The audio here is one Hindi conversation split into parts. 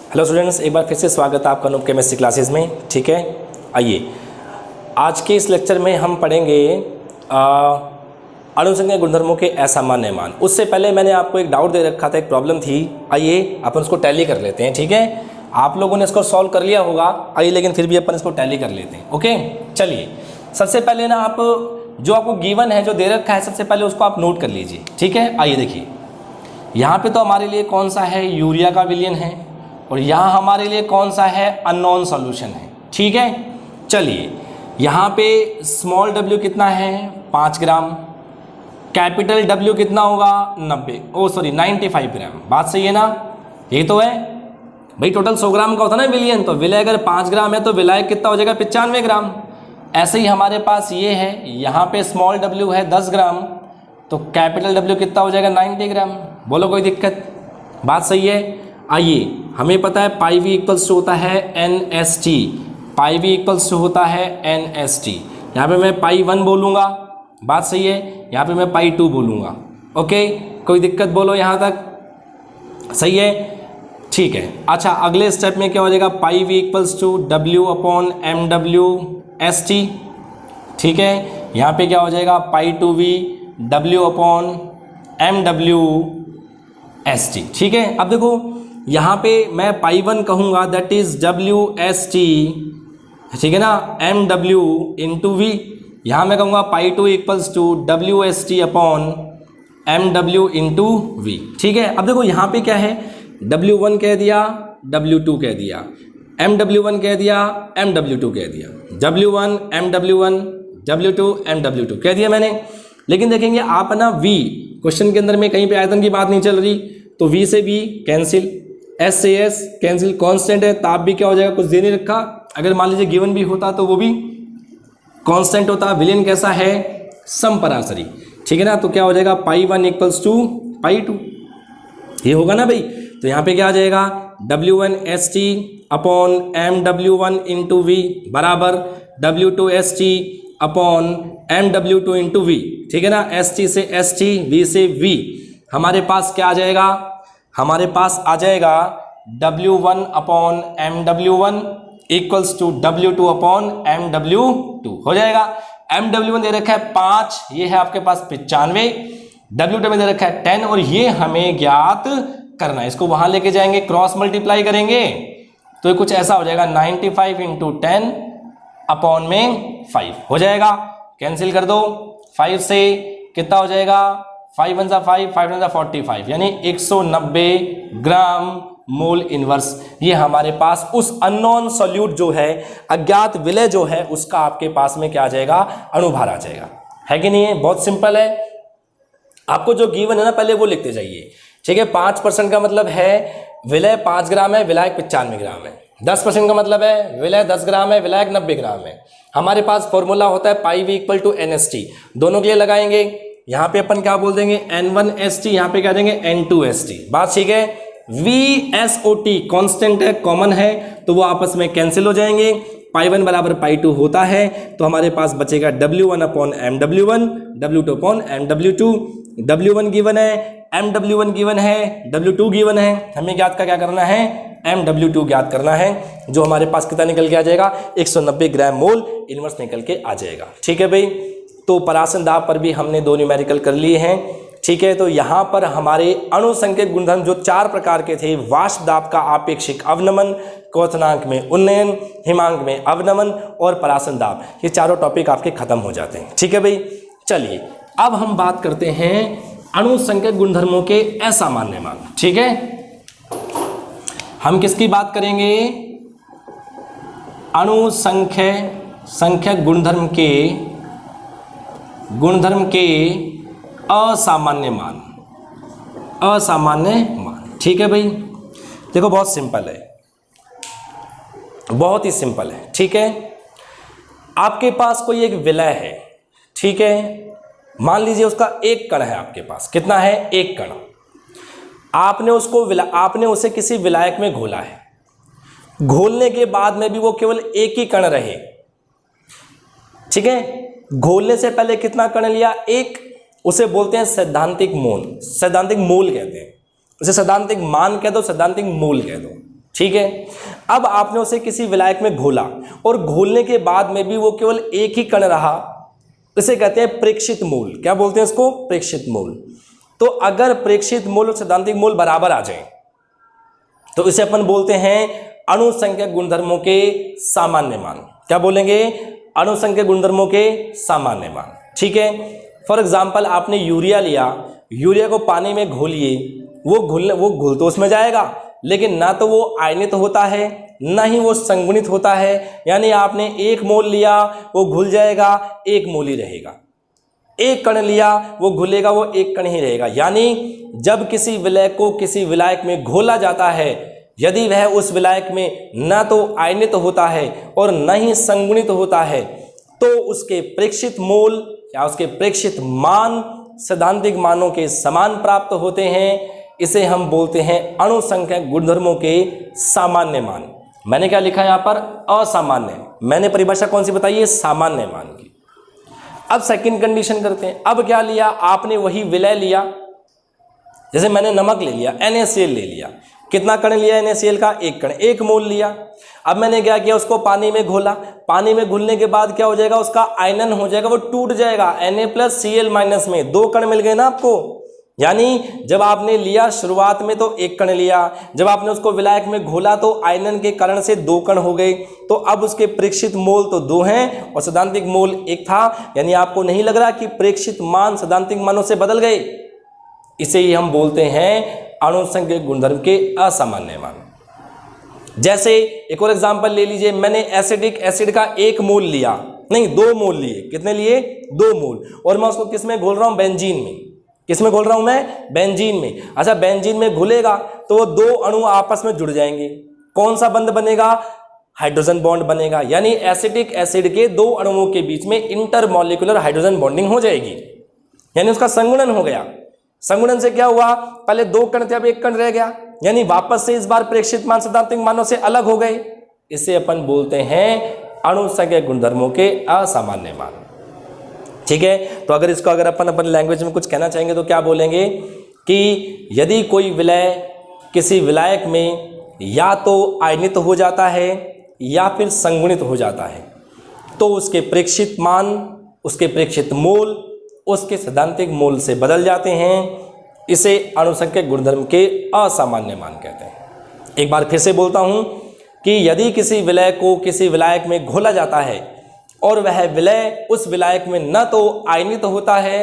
हेलो स्टूडेंट्स, एक बार फिर से स्वागत है आपका अनूप केमिस्ट्री क्लासेस में। ठीक है, आइए आज के इस लेक्चर में हम पढ़ेंगे अणुसंख्या गुणधर्मों के असामान्य मान। उससे पहले मैंने आपको एक डाउट दे रखा था, एक प्रॉब्लम थी। आइए अपन उसको टैली कर लेते हैं। ठीक है, आप लोगों ने इसको सॉल्व कर लिया होगा, आइए लेकिन फिर भी अपन इसको टैली कर लेते हैं। ओके, चलिए सबसे पहले ना आप जो आपको गिवन है, जो दे रखा है, सबसे पहले उसको आप नोट कर लीजिए। ठीक है, आइए देखिए यहाँ पे तो हमारे लिए कौन सा है, यूरिया का विलयन है, और यहाँ हमारे लिए कौन सा है, अननोन सॉल्यूशन है। ठीक है, चलिए यहाँ पे स्मॉल w कितना है, 5 ग्राम, कैपिटल W कितना होगा, 95 ग्राम। बात सही है ना, ये तो है भाई। टोटल 100 ग्राम का होता है ना विलयन, तो विलय अगर 5 ग्राम है तो विलय कितना हो जाएगा, 95 ग्राम। ऐसे ही हमारे पास ये है, यहाँ पे स्मॉल w है 10 ग्राम, तो कैपिटल W कितना हो जाएगा, 90 ग्राम। बोलो कोई दिक्कत, बात सही है। आइए, हमें पता है पाई वी इक्वल्स टू होता है NST, pi V equals to होता है NST। यहाँ पे मैं पाई 1 बोलूँगा, बात सही है, यहाँ पे मैं पाई 2 बोलूँगा। ओके, कोई दिक्कत बोलो यहाँ तक, सही है, ठीक है। अच्छा, अगले स्टेप में क्या हो जाएगा, पाई वी इक्वल्स टू W/MW/ST। ठीक है, यहाँ पे क्या हो जाएगा, पाई 2V W/MW/ST। ठीक है, अब देखो यहाँ पे मैं पाई 1 कहूँगा, दैट इज WST, ठीक है ना, MW इंटू V। यहाँ मैं कहूँगा pi 2 equals to WST/MW into V। ठीक है, अब देखो यहाँ पे क्या है, W1 कह दिया, W2 कह दिया, MW1 कह दिया, MW2 कह दिया, W1 MW1 W2 MW2 कह दिया मैंने। लेकिन देखेंगे आप ना, V क्वेश्चन के अंदर में कहीं पे आयतन की बात नहीं चल रही, तो V से V कैंसिल, S से S कैंसिल, कांस्टेंट है, ताप भी क्या हो जाएगा, कुछ दे नहीं रखा। अगर मान लीजिए गिवन भी होता तो वो भी कांस्टेंट होता। विलयन कैसा है, समपराशरी। ठीक है ना, तो क्या हो जाएगा, पाई 1 इक्वल्स टू पाई 2, ये होगा ना भाई। तो यहाँ पे क्या आ जाएगा, W1ST/MW1 इंटू V बराबर W2ST/MW2 इंटू V। ठीक है ना, ST से ST, V से V, हमारे पास क्या आ जाएगा, हमारे पास आ जाएगा W1/MW1 इक्वल्स टू W2/MW2 हो जाएगा। MW1 दे रखा है 5, ये है आपके पास 95, W2 में दे रखा है 10, और ये हमें ज्ञात करना है। इसको वहां लेके जाएंगे, क्रॉस मल्टीप्लाई करेंगे, तो ये कुछ ऐसा हो जाएगा, 95 इंटू 10/5 हो जाएगा। कैंसिल कर दो, 5 से कितना हो जाएगा, 5 1 5, 5 1 45, यानी 190 ग्राम मोल इनवर्स। ये हमारे पास उस अननोन सॉल्यूट जो है, अज्ञात विलय जो है, उसका आपके पास में क्या आ जाएगा, अणुभार आ जाएगा। है कि नहीं है, बहुत सिंपल है। आपको जो गिवन है ना, पहले वो लिखते जाइए। ठीक है, 5% का मतलब है विलय 5 ग्राम है, विलायक 95 ग्राम है। 10% का मतलब है विलय 10 ग्राम है, विलायक 90 ग्राम है। हमारे पास फॉर्मूला होता है पाई वी इक्वल टू NST, दोनों के लिए लगाएंगे। यहाँ पे अपन क्या बोल देंगे, N1ST, यहाँ पे क्या देंगे, N2ST। बात ठीक है। VSOT कांस्टेंट है, कॉमन है, तो वो आपस में कैंसिल हो जाएंगे। पाई 1 बराबर पाई 2 होता है, तो हमारे पास बचेगा W1/MW1 W2/MW2। W1 गिवन है, MW1 गिवन है, W2 गिवन है, हमें ज्ञात का क्या करना है, MW2 ज्ञात करना है, जो हमारे पास कितना निकल के आ जाएगा, 190 ग्राम मोल इनवर्स निकल के आ जाएगा। ठीक है भाई, तो परासन दाब पर भी हमने 2 न्यूमेरिकल कर लिए हैं। ठीक है, तो यहाँ पर हमारे अणुसंख्यक गुणधर्म जो 4 प्रकार के थे, वाष्प दाब का आपेक्षिक अवनमन, क्वथनांक में उन्नयन, हिमांक में अवनमन और परासन दाब, ये चारों टॉपिक आपके खत्म हो जाते हैं। ठीक है भाई, चलिए अब हम बात करते हैं अणुसंख्यक गुणधर्मों के असामान्य मान। ठीक है, हम किसकी बात करेंगे, अणुसंख्यक गुणधर्म के असामान्य मान, असामान्य मान। ठीक है भाई, देखो बहुत सिंपल है, बहुत ही सिंपल है। ठीक है, आपके पास कोई एक विलय है, ठीक है, मान लीजिए उसका एक कण है आपके पास, कितना है, एक कण। आपने उसे किसी विलायक में घोला है, घोलने के बाद में भी वो केवल एक ही कण रहे। ठीक है, घोलने से पहले कितना कण लिया, एक, उसे बोलते हैं सैद्धांतिक मोल, सैद्धांतिक मोल कहते हैं। उसे सैद्धांतिक मान कह दो, सैद्धांतिक मोल कह दो। ठीक है। अब आपने उसे किसी विलायक में घोला और घोलने के बाद में भी वो केवल एक ही कण रहा, इसे कहते हैं प्रेक्षित मोल। क्या बोलते हैं इसको? प्रेक्षित मोल। तो अगर प्रेक्षित मोल और सैद्धांतिक मोल बराबर आ जाए तो इसे अपन बोलते हैं अणुसंख्यक गुणधर्मों के सामान्य मान। क्या बोलेंगे? अणुसंख्यक गुणधर्मों के सामान्य मान। ठीक है। फॉर एग्जाम्पल आपने यूरिया लिया, यूरिया को पानी में घोलिए, वो घुल तो उसमें जाएगा, लेकिन ना तो वो आयनित होता है ना ही वो संगुणित होता है। यानी आपने 1 मोल लिया वो घुल जाएगा, 1 मोल ही रहेगा। 1 कण लिया वो घुलेगा, वो 1 कण ही रहेगा। यानी जब किसी विलय को किसी विलायक में घोला जाता है, यदि वह उस विलायक में न तो आयनित होता है और न ही संगुणित होता है, तो उसके प्रेक्षित मोल या उसके प्रेक्षित मान सैद्धांतिक मानों के समान प्राप्त होते हैं। इसे हम बोलते हैं अणुसंख्यक गुणधर्मों के सामान्य मान। मैंने क्या लिखा है यहाँ पर? असामान्य। मैंने परिभाषा कौन सी बताई है? सामान्य मान की। अब सेकंड कंडीशन करते हैं। अब क्या लिया आपने? वही विलय लिया। जैसे मैंने नमक ले लिया, NaCl ले लिया। कितना कण लिया NaCl का? 1 कण, 1 मोल लिया। अब मैंने क्या किया? उसको पानी में घोला। पानी में घुलने के बाद क्या हो जाएगा? उसका आयनन हो जाएगा, वो टूट जाएगा। Na+Cl- में 2 कण मिल गए ना आपको। यानी जब आपने लिया शुरुआत में तो 1 कण लिया, जब आपने उसको विलायक में घोला तो आयनन के कारण से 2 कण हो गए। तो अब उसके प्रेक्षित मोल तो 2 हैं और सैद्धांतिक मोल 1 था। यानी आपको नहीं लग रहा कि प्रेक्षित मान सैद्धांतिक मानों से बदल गए? इसे ही हम बोलते हैं अणुसंख्यक गुणधर्म के असामान्य मान। जैसे एक और एग्जांपल ले लीजिए। मैंने एसिडिक एसिड का 1 मोल लिया, नहीं 2 मोल लिए। कितने लिए? 2 मोल। और मैं उसको किस में घोल रहा हूं? बेंजीन में। किस में घोल रहा हूं मैं? बेंजीन में। अच्छा, बेंजीन में घुलेगा तो वो 2 अणु आपस में जुड़ जाएंगे। कौन सा बंध बनेगा? हाइड्रोजन बॉन्ड बनेगा। यानी एसिडिक एसिड के 2 अणुओं के बीच में इंटरमॉलिक्यूलर हाइड्रोजन बॉन्डिंग हो जाएगी, यानी उसका संगुणन हो गया। संगुणन से क्या हुआ? पहले 2 कण थे, अब 1 कण रह गया। यानी वापस से इस बार प्रेक्षित मान सैद्धांतिक मानों से अलग हो गए। इसे अपन बोलते हैं अणुसंख्यक गुणधर्मों के असामान्य मान। ठीक है। तो अगर इसको अपन लैंग्वेज में कुछ कहना चाहेंगे तो क्या बोलेंगे कि यदि कोई विलय किसी विलायक में या तो आयनित हो जाता है या फिर संगुणित हो जाता है, तो उसके प्रेक्षित मान, उसके प्रेक्षित मोल उसके सैद्धांतिक मोल से बदल जाते हैं। इसे अणुसंख्यक गुणधर्म के असामान्य मान कहते हैं। एक बार फिर से बोलता हूं कि यदि किसी विलय को किसी विलायक में घोला जाता है और वह विलय उस विलायक में न तो आयनित होता है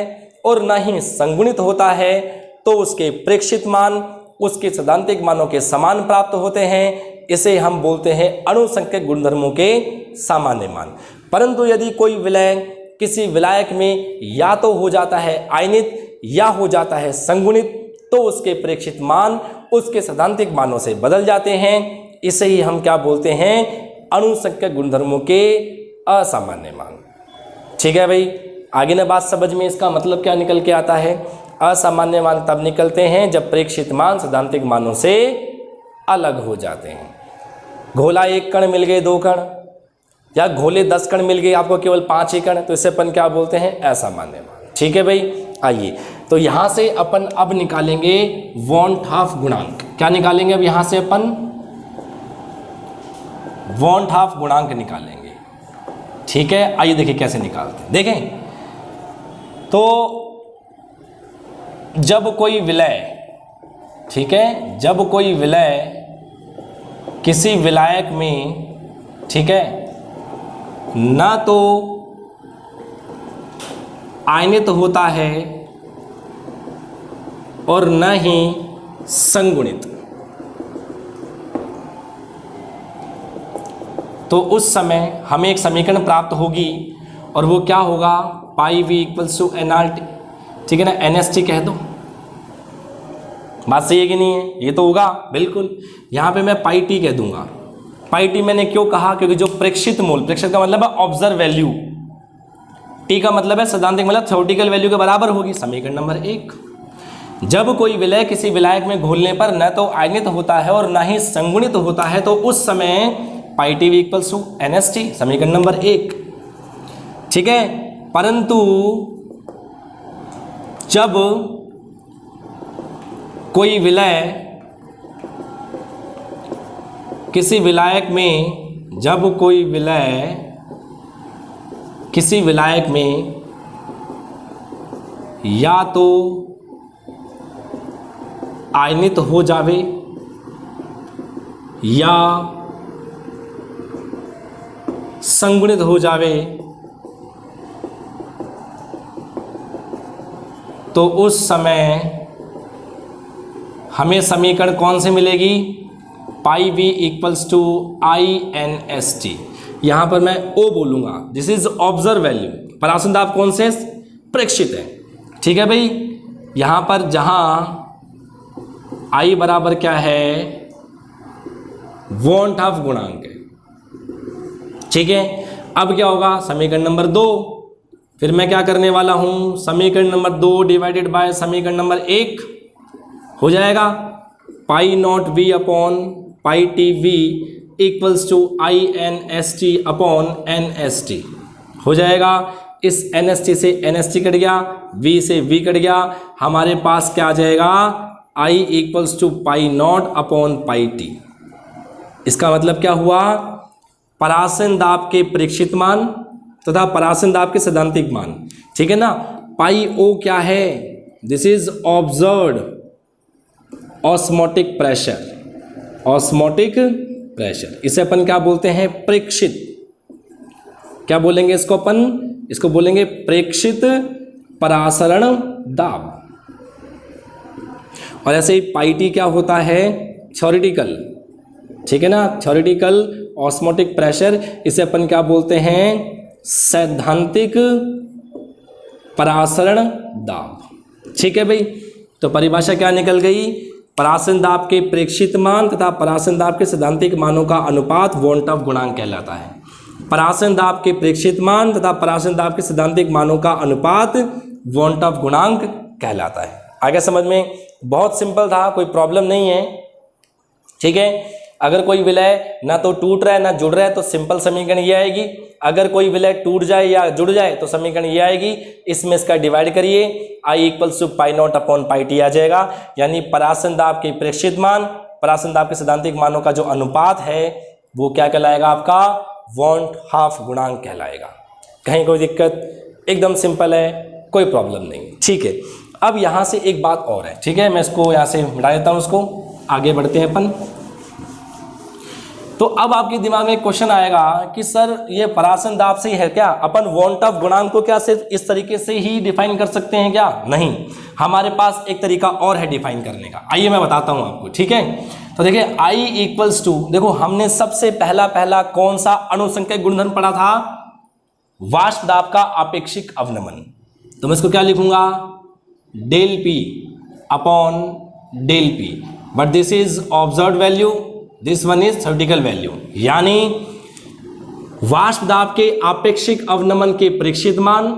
और न ही संगुणित होता है, तो उसके प्रेक्षित मान उसके सैद्धांतिक मानों के समान प्राप्त होते हैं। इसे हम बोलते हैं अणुसंख्यक गुणधर्मों के सामान्य मान। परंतु यदि कोई विलय किसी विलायक में या तो हो जाता है आयनित या हो जाता है संगुणित, तो उसके प्रेक्षित मान उसके सैद्धांतिक मानों से बदल जाते हैं। इसे ही हम क्या बोलते हैं? अणुसंख्यक गुणधर्मों के असामान्य मान। ठीक है भाई, आगे ना बात समझ में? इसका मतलब क्या निकल के आता है? असामान्य मान तब निकलते हैं जब प्रेक्षित मान सैद्धांतिक मानों से अलग हो जाते हैं। घोला 1 कण मिल गए 2 कण, या घोले 10 कण मिल गए आपको केवल 5 ही कण, तो इसे अपन क्या बोलते हैं? असामान्य मान। ठीक है भाई। आइए तो यहां से अपन अब निकालेंगे वॉन हाफ गुणांक। क्या निकालेंगे अब यहां से? अपन वॉन हाफ गुणांक निकालेंगे। ठीक है। आइए देखिए कैसे निकालते हैं। देखें तो जब कोई विलय, ठीक है, जब कोई विलय किसी विलायक में, ठीक है, ना तो आयनित होता है और न ही संगुणित, तो उस समय हमें एक समीकरण प्राप्त होगी और वो क्या होगा? पाई वी इक्वल्स टू NRT। ठीक है ना, NST कह दो। बात सही है कि नहीं है? ये तो होगा बिल्कुल। यहाँ पे मैं पाई टी कह दूंगा। पाई टी मैंने क्यों कहा? क्योंकि जो प्रेक्षित मोल, प्रेक्षित का मतलब है ऑब्जर्व वैल्यू, टी का मतलब है सैद्धांतिक मतलब थ्योरेटिकल वैल्यू के बराबर होगी। समीकरण नंबर 1, जब कोई विलय किसी विलायक में घोलने पर न तो आयनित होता है और न ही संगुणित होता है, तो उस समय pi T V equals to NST। समीकरण नंबर 1। ठीक है। परंतु जब किसी विलायक में जब कोई विलय किसी विलायक में या तो आयनित हो जावे या संगुणित हो जावे तो उस समय हमें समीकरण कौन से मिलेगी? Pi V equals to I N S T. यहाँ पर मैं ओ बोलूँगा, दिस इज ऑब्जर्व वैल्यू। परासन दाब कौन से? प्रेक्षित है। ठीक है भाई, यहाँ पर जहाँ आई बराबर क्या है? वॉन ऑफ गुणांक है। ठीक है, अब क्या होगा? समीकरण नंबर 2, फिर मैं क्या करने वाला हूँ? समीकरण नंबर 2 डिवाइडेड बाय समीकरण नंबर 1 हो जाएगा। Pi naught V upon pi T V equals to I N S T upon N S T हो जाएगा। इस एन एस टी से एन एस टी कट गया, वी से वी कट गया, हमारे पास क्या आ जाएगा? I equals to pi naught upon pi T. इसका मतलब क्या हुआ? परासन दाब के प्रेक्षित मान तथा परासन दाब के सैद्धांतिक मान। ठीक है ना। पाई ओ क्या है? This is observed osmotic pressure. Osmotic pressure, इसे अपन क्या बोलते हैं? प्रेक्षित। क्या बोलेंगे इसको अपन? इसको बोलेंगे प्रेक्षित परासरण दाब। और ऐसे ही पाई टी क्या होता है? थ्योरेटिकल। ठीक है ना, थ्योरेटिकल ऑस्मोटिक प्रेशर, इसे अपन क्या बोलते हैं? सैद्धांतिक परासरण दाब। ठीक है भाई, तो परिभाषा क्या निकल गई? परासन दाब के प्रेक्षित मान तथा परासन दाब के सैद्धांतिक मानों का अनुपात वॉन ऑफ गुणांक कहलाता है। परासन दाब के प्रेक्षित मान तथा परासन दाब के सैद्धांतिक मानों का अनुपात वॉन ऑफ गुणांक कहलाता है। आगे समझ में? बहुत सिंपल था, कोई प्रॉब्लम नहीं है। ठीक है, अगर कोई विलय ना तो टूट रहा है ना जुड़ रहा है तो सिंपल समीकरण ये आएगी। अगर कोई विलय टूट जाए या जुड़ जाए तो समीकरण ये आएगी। इसमें इसका डिवाइड करिए, I equals to pi naught upon pi T आ जाएगा। यानी परासन दाब के प्रेक्षित मान परासन दाब के सैद्धांतिक मानों का जो अनुपात है वो क्या कहलाएगा? आपका वॉन हाफ गुणांक कहलाएगा। कहीं कोई दिक्कत? एकदम सिंपल है, कोई प्रॉब्लम नहीं। ठीक है, अब यहाँ से एक बात और है। ठीक है, मैं इसको यहाँ से मिटा देता हूँ, उसको आगे बढ़ते हैं अपन। तो अब आपके दिमाग में क्वेश्चन आएगा कि सर ये परासन दाब से ही है क्या? अपन वॉन्ट ऑफ गुणांक को क्या सिर्फ इस तरीके से ही डिफाइन कर सकते हैं क्या? नहीं, हमारे पास एक तरीका और है डिफाइन करने का। आइए मैं बताता हूं आपको। ठीक है, तो देखिए I इक्वल्स टू, देखो हमने सबसे पहला कौन सा अणुसंख्यक गुणधर्म पढ़ा था? वाष्प दाब का आपेक्षिक अवनमन। तो मैं इसको क्या लिखूंगा? Del P upon del P, but this is observed value, this one is theoretical value. यानी वाष्प दाब के आपेक्षिक अवनमन के प्रेक्षित मान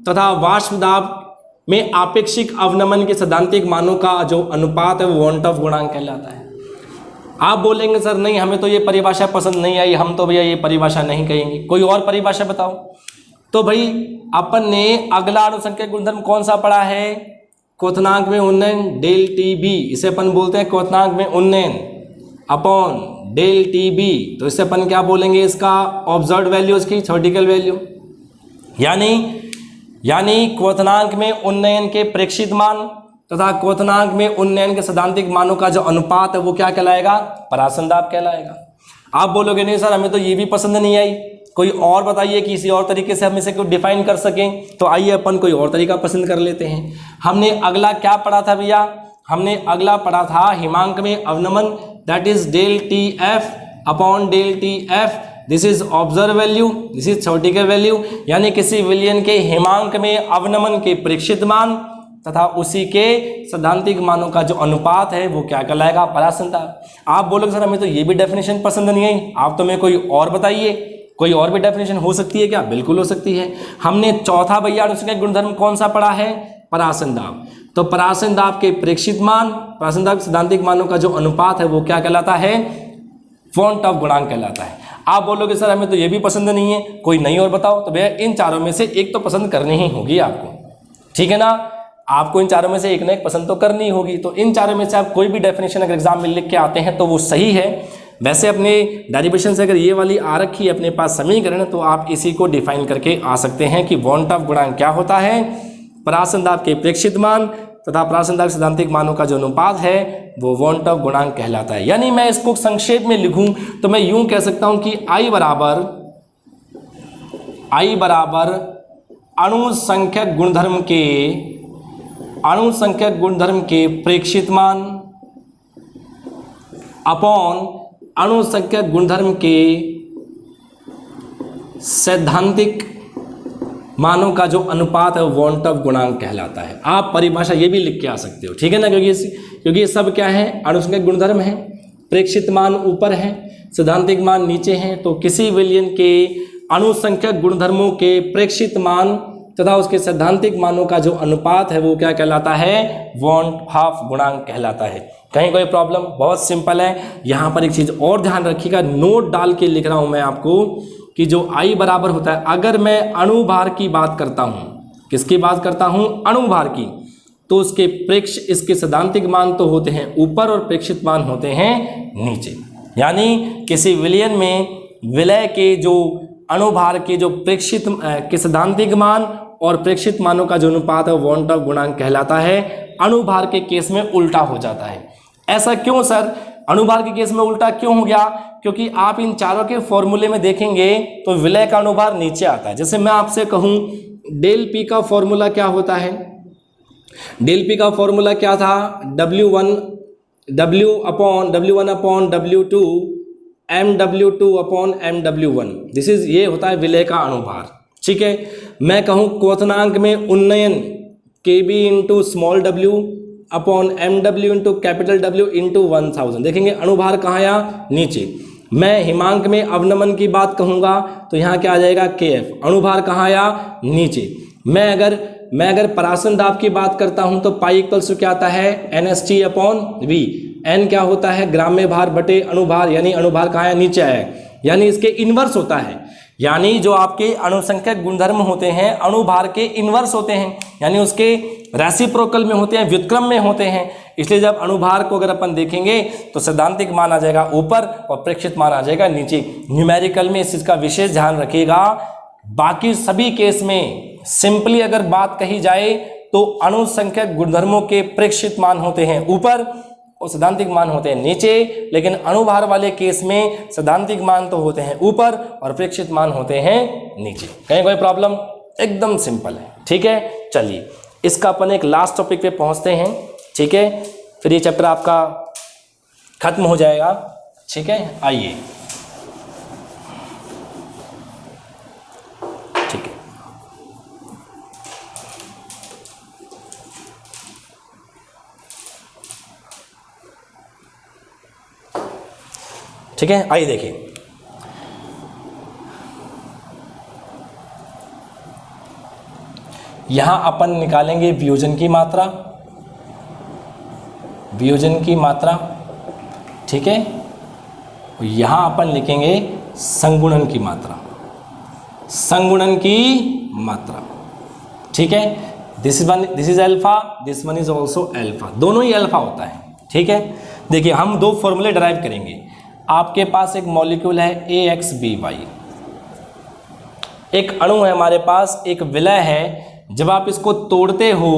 तथा वाष्प दाब में आपेक्षिक अवनमन के सैद्धांतिक मानों का जो अनुपात है वो वॉन ऑफ गुणांक कहलाता है। आप बोलेंगे सर नहीं, हमें तो ये परिभाषा पसंद नहीं आई, हम तो भैया ये परिभाषा नहीं कहेंगे, कोई और परिभाषा बताओ। तो भाई अपन ने अगला अणुसंख्यक गुणधर्म कौन सा पढ़ा है? क्वथनांक में उन्नयन, डेल टी बी, इसे अपन बोलते हैं क्वथनांक में उन्नयन अपॉन डेल टी बी। तो इससे अपन क्या बोलेंगे? इसका ऑब्जर्व्ड वैल्यू, इसकी थ्योरेटिकल वैल्यू। यानी क्वथनांक में उन्नयन के प्रेक्षित मान तथा क्वथनांक में उन्नयन के सैद्धांतिक मानों का जो अनुपात है वो क्या कहलाएगा? परासन दाब कहलाएगा। आप बोलोगे नहीं सर हमें तो ये भी पसंद नहीं आई, कोई और बताइए कि किसी और तरीके से हम इसे को डिफाइन कर सकें। तो आइए अपन कोई और तरीका पसंद कर लेते हैं। हमने अगला क्या पढ़ा था भैया? हमने अगला पढ़ा था हिमांक में अवनमन, that is del T F upon del T F, this is observe value, this is theoretical value. यानी किसी विलयन के हिमांक में अवनमन के प्रेक्षित मान तथा उसी के सैद्धांतिक मानों का जो अनुपात है वो क्या कहलाएगा? परासन दाब। आप बोलोगे सर हमें तो ये भी डेफिनेशन पसंद नहीं आई, आप तो हमें कोई और बताइए, कोई और भी डेफिनेशन हो सकती है क्या? बिल्कुल हो सकती है। हमने चौथा भैया अणुसंख्यक गुणधर्म कौन सा पढ़ा है? परासन दाब। तो परासन दाब के प्रेक्षित मान, परासन दाब के सैद्धांतिक मानों का जो अनुपात है वो क्या कहलाता है? वॉन ऑफ गुणांक कहलाता है। आप बोलोगे सर हमें तो ये भी पसंद नहीं है, कोई नहीं और बताओ। तो भैया इन चारों में से एक तो पसंद करनी ही होगी आपको, ठीक है ना? आपको इन चारों में से एक ना एक पसंद तो करनी होगी। तो इन चारों में से आप कोई भी डेफिनेशन अगर एग्जाम में लिख के आते हैं तो वो सही है। वैसे अपने डेरिवेशन से अगर ये वाली आ रखी है अपने पास समीकरण, तो आप इसी को डिफाइन करके आ सकते हैं कि वॉन ऑफ गुणांक क्या होता है, परासन दाब के प्रेक्षित मान तथा परासन दाब के सैद्धांतिक मानों का जो अनुपात है वो वॉन ऑफ गुणांक कहलाता है। यानी मैं इसको संक्षेप में लिखूं तो मैं यूं कह सकता हूं कि I बराबर अणुसंख्यक गुणधर्म के प्रेक्षित मान अपॉन अणुसंख्यक गुणधर्म के सैद्धांतिक मानों का जो अनुपात है वॉन ऑफ गुणांक कहलाता है। आप परिभाषा ये भी लिख के आ सकते हो, ठीक है ना, क्योंकि ये सब क्या है, अणुसंख्यक गुणधर्म है, प्रेक्षित मान ऊपर है, सैद्धांतिक मान नीचे हैं। तो किसी विलयन के अणुसंख्यक गुणधर्मों के प्रेक्षित मान तथा उसके सैद्धांतिक मानों का जो अनुपात है वो क्या कहलाता है, वॉन ऑफ गुणांक कहलाता है। कहीं कोई प्रॉब्लम? बहुत सिंपल है। यहाँ पर एक चीज और ध्यान रखिएगा, नोट डाल के लिख रहा हूं मैं आपको कि जो I बराबर होता है, अगर मैं अणुभार की बात करता हूँ, किसकी बात करता हूँ, अणुभार की, तो उसके इसके सैद्धांतिक मान तो होते हैं ऊपर और प्रेक्षित मान होते हैं नीचे। यानी किसी विलयन में विलय के जो अणुभार के जो प्रेक्षित के सैद्धांतिक मान और प्रेक्षित मानों का जो अनुपात है वॉन ऑफ गुणांक कहलाता है। अणुभार के केस में उल्टा हो जाता है। ऐसा क्यों सर, अणुभार के केस में उल्टा क्यों हो गया? क्योंकि आप इन चारों के फॉर्मूले में देखेंगे तो विलय का अणुभार नीचे आता है। जैसे मैं आपसे कहूं डेल पी का फॉर्मूला क्या होता है, डेल पी का फॉर्मूला क्या था, W1 upon W2 MW2 upon MW1, this is, ये होता है विलय का अणुभार, ठीक है। मैं कहूं क्वथनांक में उन्नयन KB into small w upon MW into capital W into 1000, देखेंगे अणुभार कहाँ आया, नीचे। मैं हिमांक में अवनमन की बात कहूँगा तो यहाँ क्या आ जाएगा, KF, अणुभार कहाँ आया, नीचे। मैं अगर परासन दाब की बात करता हूँ तो पाई इक्वल्स टू क्या आता है, NST अपॉन V, N क्या होता है, ग्राम्य भार बटे अणुभार, यानी अणुभार कहाँ आया, नीचे आया, यानी इसके इन्वर्स होता है। यानी जो आपके अणुसंख्यक गुणधर्म होते हैं अणुभार के इन्वर्स होते हैं, यानी उसके रेसिप्रोकल में होते हैं, व्युत्क्रम में होते हैं। इसलिए जब अणुभार को अगर अपन देखेंगे तो सैद्धांतिक मान आ जाएगा ऊपर और प्रेक्षित मान आ जाएगा नीचे। न्यूमेरिकल में इस चीज का विशेष ध्यान रखिएगा। बाकी सभी केस में सिंपली अगर बात कही जाए तो अणुसंख्यक गुणधर्मों के प्रेक्षित मान होते हैं ऊपर और सैद्धांतिक मान होते हैं नीचे, लेकिन अणुभार वाले केस में सैद्धांतिक मान तो होते हैं ऊपर और प्रेक्षित मान होते हैं नीचे। कहीं कोई प्रॉब्लम? एकदम सिंपल है, ठीक है। चलिए इसका अपन एक लास्ट टॉपिक पे पहुंचते हैं, ठीक है, फिर ये चैप्टर आपका खत्म हो जाएगा, ठीक है। आइए, ठीक है, ठीक है। आइए देखिए, यहां अपन निकालेंगे वियोजन की मात्रा, ठीक है। यहां अपन लिखेंगे संगुणन की मात्रा, ठीक है। This is alpha, this one is also alpha, दोनों ही अल्फा होता है, ठीक है। देखिए हम दो फॉर्मूले डिराइव करेंगे। आपके पास एक मॉलिक्यूल है AXBY, एक अणु है हमारे पास, एक विलय है। जब आप इसको तोड़ते हो,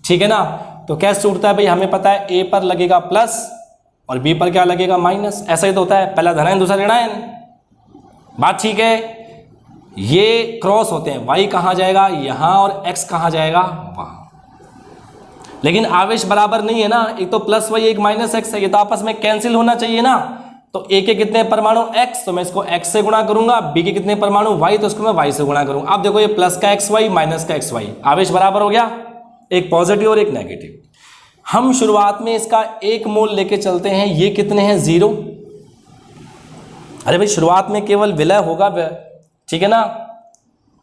ठीक है ना, तो कैसे टूटता है भाई, हमें पता है A पर लगेगा प्लस और B पर क्या लगेगा, माइनस। ऐसा ही तो होता है, पहला धनायन दूसरा ऋणायन, बात ठीक है। ये क्रॉस होते हैं, Y कहाँ जाएगा, यहाँ, और X कहाँ जाएगा, वहाँ। लेकिन आवेश बराबर नहीं है ना, एक तो प्लस Y एक माइनस X है, ये तो आपस में कैंसिल होना चाहिए ना। तो A के कितने परमाणु X, तो मैं इसको X से गुणा करूंगा। B के कितने परमाणु Y, तो इसको मैं Y से गुणा करूंगा। अब देखो ये प्लस का XY माइनस का XY, आवेश बराबर हो गया, एक पॉजिटिव और एक नेगेटिव। हम शुरुआत में इसका एक मोल लेके चलते हैं, ये कितने हैं, 0। अरे भाई शुरुआत में केवल विलय होगा, ठीक है ना,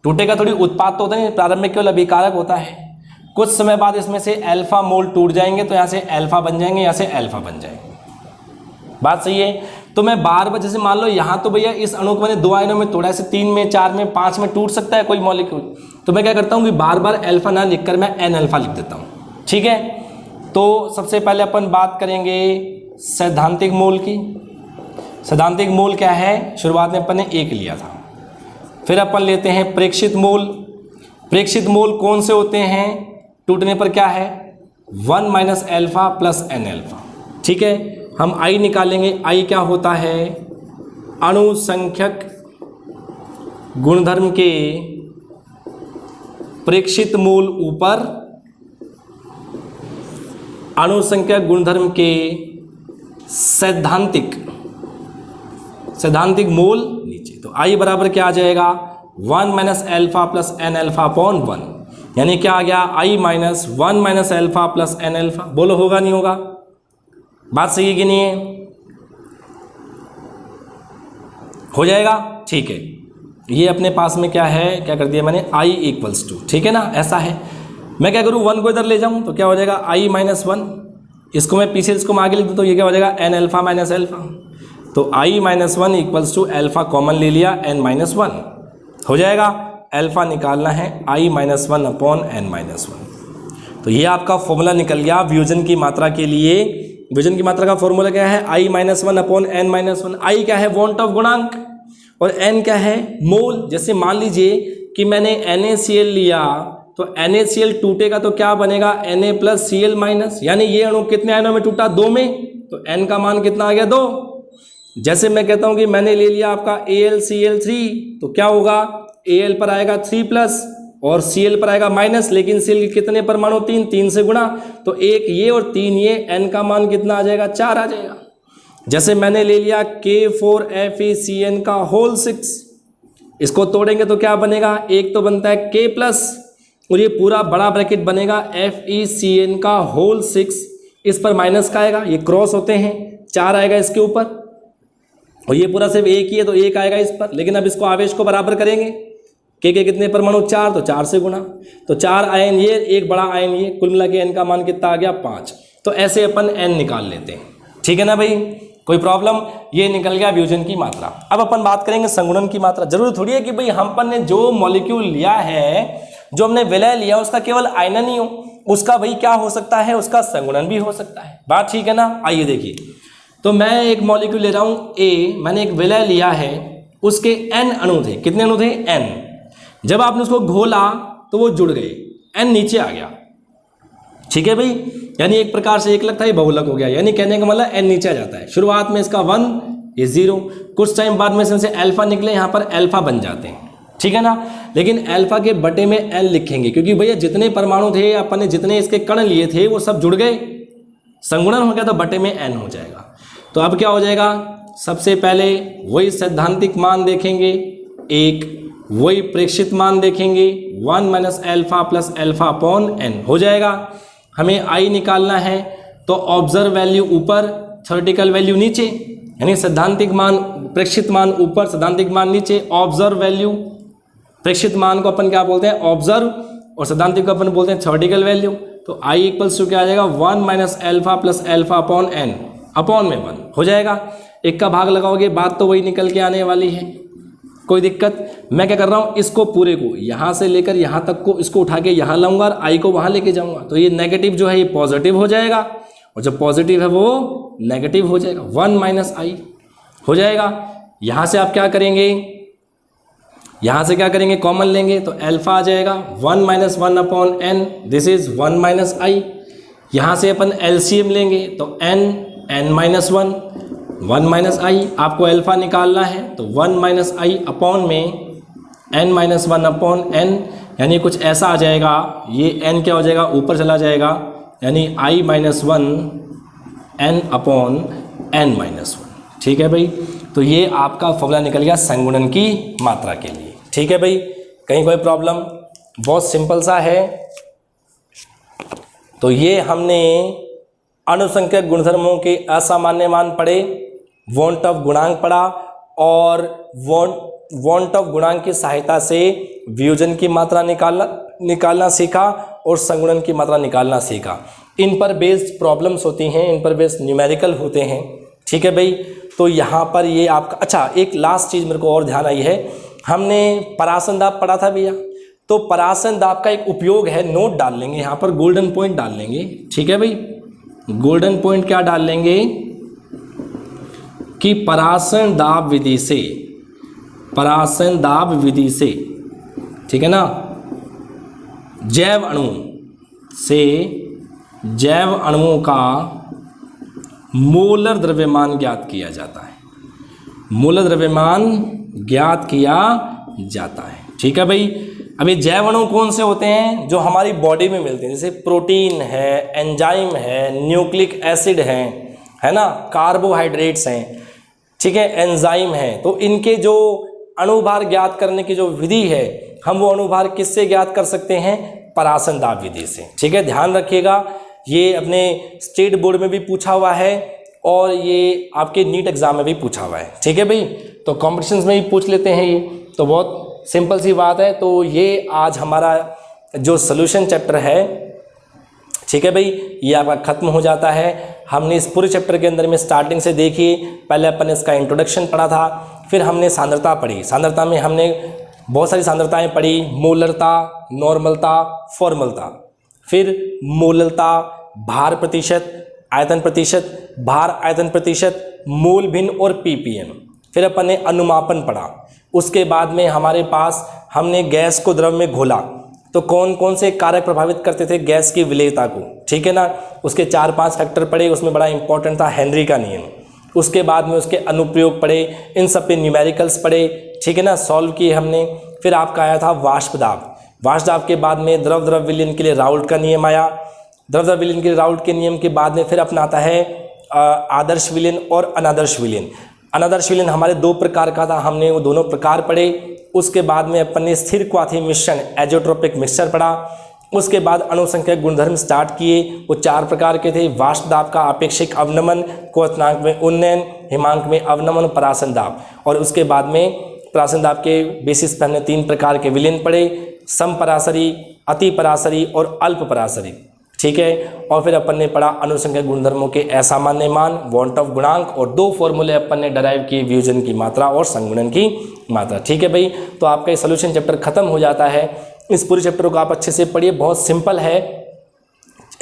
टूटेगा थोड़ी, उत्पाद तो होता नहीं, प्रारंभ में केवल अभिकारक होता है। कुछ समय बाद इसमें से अल्फा मोल टूट जाएंगे, तो यहाँ से अल्फा बन जाएंगे, यहाँ से अल्फा बन जाएंगे, बात सही है। तो मैं बार बार, जैसे मान लो यहाँ तो भैया इस अणु को मैंने 2 आयनों में तोड़ा, ऐसे 3 में, 4 में, 5 में टूट सकता है कोई मॉलिक्यूल। तो मैं क्या करता हूँ कि बार बार अल्फा ना लिखकर मैं N अल्फा लिख देता हूँ, ठीक है। तो सबसे पहले अपन बात करेंगे सैद्धांतिक मोल की। सैद्धांतिक मूल क्या है, शुरुआत में अपन ने 1 लिया था। फिर अपन लेते हैं प्रेक्षित मूल। प्रेक्षित मूल कौन से होते हैं, टूटने पर क्या है 1 minus alpha plus N alpha. ठीक है, हम आई निकालेंगे। आई क्या होता है, अणुसंख्यक गुणधर्म के प्रेक्षित मूल ऊपर, अणुसंख्यक गुणधर्म के सैद्धांतिक मूल नीचे। तो आई बराबर क्या आ जाएगा 1 minus alpha plus N alpha upon 1, यानी क्या आ गया I minus 1 minus alpha plus N alpha. बोलो होगा नहीं होगा, बात सही है कि नहीं है, हो जाएगा। ठीक है, ये अपने पास में क्या है, क्या कर दिया मैंने आई इक्वल्स टू, ठीक है ना, ऐसा है। मैं क्या करूँ 1 को इधर ले जाऊँ तो क्या हो जाएगा आई माइनस 1, इसको मैं पीछे इसको मैं आगे लिख दूँ तो ये क्या हो जाएगा एन एल्फा माइनस एल्फा। तो I minus 1 equals to alpha common ले लिया एन माइनस 1 हो जाएगा। एल्फा निकालना है आई माइनस 1 अपॉन एन माइनस 1। तो ये आपका फॉर्मूला निकल गया वियोजन की मात्रा के लिए। वियोजन की मात्रा का फॉर्मूला क्या है, आई माइनस 1 अपॉन एन माइनस 1। आई क्या है वॉन्ट ऑफ गुणांक और एन क्या है मोल। जैसे मान लीजिए कि मैंने NaCl लिया तो NaCl टूटेगा तो क्या बनेगा Na प्लस Cl माइनस, यानी ये अणु कितने आयनों में टूटा 2 में, तो n का मान कितना आ गया 2। जैसे मैं कहता हूं कि मैंने ले लिया आपका AlCl3 तो क्या होगा Al पर आएगा 3 प्लस और Cl पर आएगा माइनस, लेकिन Cl के कितने परमाणु 3 से गुणा, तो 1 ये और 3 ये, n का मान कितना आ जाएगा 4 आ जाएगा। जैसे मैंने ले लिया K4FeCN का होल 6, इसको तोड़ेंगे तो क्या बनेगा, एक तो बनता है K प्लस और ये पूरा बड़ा ब्रैकेट बनेगा FeCN का होल 6, इस पर माइनस का आएगा, ये क्रॉस होते हैं 4 आएगा इसके ऊपर और ये पूरा सिर्फ 1 ही है तो 1 आएगा इस पर। लेकिन अब इसको आवेश को बराबर करेंगे, K के कितने परमाणु 4 तो 4 से गुणा, तो 4 आयन ये, एक बड़ा आयन ये, कुल मिला के n का मान कितना आ गया 5। तो ऐसे अपन n निकाल लेते हैं, ठीक है ना भाई, कोई प्रॉब्लम। ये निकल गया वियोजन की मात्रा। अब अपन बात करेंगे संगुणन की मात्रा। जरूरी थोड़ी है कि भाई हम ने जो मॉलिक्यूल लिया है, जो हमने विलय लिया उसका केवल आयनन ही हो, उसका भाई क्या हो सकता है, उसका संगुणन भी हो सकता है। बात ठीक है ना। आइए देखिए, तो मैं एक मॉलिक्यूल ले रहा हूँ A, मैंने एक विलय लिया है, उसके n अणु थे, कितने अणु थे n। जब आपने उसको घोला तो वो जुड़ गए, n नीचे आ गया, ठीक है भाई, यानी एक प्रकार से एकलक था ये बहुलक हो गया, यानी कहने का मतलब n नीचे आ जाता है। शुरुआत में इसका 1 ये 0, कुछ टाइम बाद में से अल्फा निकले, यहाँ पर अल्फा बन जाते हैं, ठीक है ना। लेकिन अल्फा के बटे में n लिखेंगे क्योंकि भैया जितने परमाणु थे अपन ने, जितने इसके कण लिए थे वो सब जुड़ गए, संगुणन हो गया तो बटे में n हो जाएगा। तो अब क्या हो जाएगा, सबसे पहले वही सैद्धांतिक मान देखेंगे, एक वही प्रेक्षित मान देखेंगे 1 minus alpha plus alpha upon n हो जाएगा। हमें I निकालना है तो ऑब्जर्व वैल्यू ऊपर, थ्योरेटिकल वैल्यू नीचे, यानी सैद्धांतिक मान प्रेक्षित मान ऊपर, सैद्धांतिक मान नीचे। ऑब्जर्व वैल्यू, प्रेक्षित मान को अपन क्या बोलते हैं ऑब्जर्व और सैद्धांतिक को अपन बोलते हैं थ्योरेटिकल वैल्यू। तो I इक्वल्स टू क्या आ जाएगा 1 minus alpha plus alpha upon n upon में 1 हो जाएगा। एक का भाग लगाओगे बात तो वही निकल के आने वाली है, कोई दिक्कत। मैं क्या कर रहा हूँ, इसको पूरे को यहाँ से लेकर यहाँ तक को इसको उठा के यहाँ लाऊंगा और I को वहाँ लेके जाऊँगा, तो ये नेगेटिव जो है ये पॉजिटिव हो जाएगा और जो पॉजिटिव है वो नेगेटिव हो जाएगा, 1 माइनस I हो जाएगा। यहाँ से आप क्या करेंगे, यहाँ से क्या करेंगे कॉमन लेंगे तो अल्फा आ जाएगा 1 minus 1 upon n, this is 1 minus I। यहाँ से अपन LCM लेंगे तो n माइनस 1 माइनस I, आपको अल्फा निकालना है तो 1 माइनस I अपॉन में n माइनस 1 अपॉन n, यानी कुछ ऐसा आ जाएगा, ये n क्या हो जाएगा ऊपर चला जाएगा, यानी I minus 1 n upon n minus 1, ठीक है भाई। तो ये आपका फॉर्मूला निकल गया संगुणन की मात्रा के लिए, ठीक है भाई। कहीं कोई प्रॉब्लम, बहुत सिंपल सा है। तो ये हमने अणुसंख्यक गुणधर्मों के असामान्य मान पढ़े, वॉन्ट ऑफ गुणांक पढ़ा और वॉन्ट ऑफ गुणांक की सहायता से वियोजन की मात्रा निकालना सीखा और संगुणन की मात्रा निकालना सीखा। इन पर बेस्ड प्रॉब्लम्स होती हैं, इन पर बेस्ड न्यूमेरिकल होते हैं, ठीक है भाई। तो यहाँ पर ये आपका, अच्छा एक लास्ट चीज़ मेरे को और ध्यान आई है, हमने परासन दाब पढ़ा था भैया, तो परासन दाब का एक उपयोग है, नोट डाल लेंगे यहाँ पर, गोल्डन पॉइंट डाल लेंगे, ठीक है भाई। गोल्डन पॉइंट क्या डाल लेंगे कि परासरण दाब विधि से, ठीक है ना, जैव अणुओं का मोलर द्रव्यमान ज्ञात किया जाता है। मोलर द्रव्यमान ज्ञात किया जाता है। ठीक है भाई। अब ये जैव अणु कौन से होते हैं? जो हमारी बॉडी में मिलते हैं, जैसे प्रोटीन है, एंजाइम है, न्यूक्लिक एसिड है ना, कार्बोहाइड्रेट्स हैं, ठीक है, एंजाइम है। तो इनके जो अणुभार ज्ञात करने की जो विधि है, हम वो अणुभार किससे ज्ञात कर सकते हैं? परासरण दाब विधि से। ठीक है, ध्यान रखिएगा, ये अपने स्टेट बोर्ड में भी पूछा हुआ है और ये आपके नीट एग्जाम में भी पूछा हुआ है। ठीक है भाई, तो कॉम्पिटिशन्स में भी पूछ लेते हैं ये, तो बहुत सिंपल सी बात है। तो ये आज हमारा जो सोल्यूशन चैप्टर है, ठीक है भाई, ये आपका खत्म हो जाता है। हमने इस पूरे चैप्टर के अंदर में स्टार्टिंग से देखिए, पहले अपन ने इसका इंट्रोडक्शन पढ़ा था, फिर हमने सांद्रता पढ़ी। सांद्रता में हमने बहुत सारी सांद्रताएं पढ़ी, मोलरता, नॉर्मलता, फॉर्मलता, फिर मोलरता, भार प्रतिशत, आयतन प्रतिशत, भार आयतन प्रतिशत, मोल भिन्न और पीपीएम। फिर अपन ने अनुमापन पढ़ा। उसके बाद में हमारे पास हमने गैस को द्रव में घोला तो कौन कौन से कारक प्रभावित करते थे गैस की विलेयता को, ठीक है ना, उसके 4-5 फैक्टर पढ़े। उसमें बड़ा इंपॉर्टेंट था हेनरी का नियम। उसके बाद में उसके अनुप्रयोग पढ़े, इन सब पे न्यूमेरिकल्स पढ़े, ठीक है ना, सॉल्व किए हमने। फिर आपका आया था वाष्प दाब। वाष्प दाब के बाद में द्रव द्रव विलयन के लिए राउल्ट का नियम आया। द्रव द्रव विलयन के लिए राउल्ट के नियम के बाद में फिर अपना आता है आदर्श विलयन और अनादर्श विलयन। अनादर्श विलयन हमारे 2 प्रकार का था, हमने वो दोनों प्रकार पढ़े। उसके बाद में अपन ने स्थिर क्वाथी मिश्रण एजोट्रोपिक मिक्सचर पढ़ा। उसके बाद अणुसंख्यक गुणधर्म स्टार्ट किए, वो 4 प्रकार के थे। वाष्प दाब का अपेक्षिक अवनमन, क्वथनांक में उन्नयन, हिमांक में अवनमन, परासरण दाब। और उसके बाद में परासरण दाब के बेसिस पर हमने 3 प्रकार के विलयन पढ़े, समपरासरी, अति परासरी और अल्प परासरी। ठीक है, और फिर अपन ने पढ़ा अणुसंख्यक गुणधर्मों के असामान्य मान, वॉन्ट ऑफ गुणांक, और 2 फॉर्मूले अपन ने डराइव किए, वियोजन की मात्रा और संगुणन की मात्रा। ठीक है भाई, तो आपका ये सोल्यूशन चैप्टर खत्म हो जाता है। इस पूरे चैप्टर को आप अच्छे से पढ़िए, बहुत सिंपल है।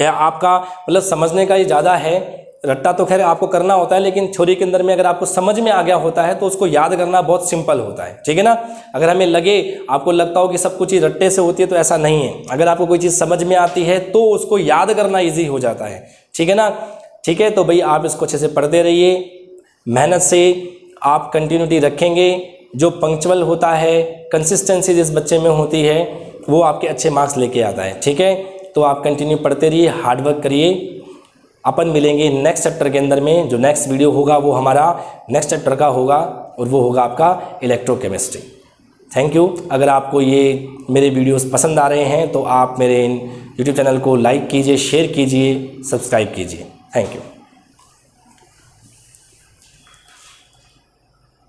आपका मतलब समझने का ये ज़्यादा है, रट्टा तो खैर आपको करना होता है, लेकिन थ्योरी के अंदर में अगर आपको समझ में आ गया होता है तो उसको याद करना बहुत सिंपल होता है। ठीक है ना, अगर हमें लगे, आपको लगता हो कि सब कुछ चीज़ रट्टे से होती है, तो ऐसा नहीं है। अगर आपको कोई चीज़ समझ में आती है तो उसको याद करना ईजी हो जाता है। ठीक है ना, ठीक है, तो भाई आप इसको अच्छे से पढ़ते रहिए, मेहनत से आप कंटिन्यूटी रखेंगे। जो पंक्चुअल होता है, कंसिस्टेंसी जिस बच्चे में होती है, वो आपके अच्छे मार्क्स लेके आता है। ठीक है, तो आप कंटिन्यू पढ़ते रहिए, हार्डवर्क करिए। अपन मिलेंगे नेक्स्ट चैप्टर के अंदर में। जो नेक्स्ट वीडियो होगा वो हमारा नेक्स्ट चैप्टर का होगा और वो होगा आपका इलेक्ट्रोकेमिस्ट्री। Thank you. अगर आपको ये मेरे वीडियोस पसंद आ रहे हैं तो आप मेरे यूट्यूब चैनल को लाइक कीजिए, शेयर कीजिए, सब्सक्राइब कीजिए। Thank you.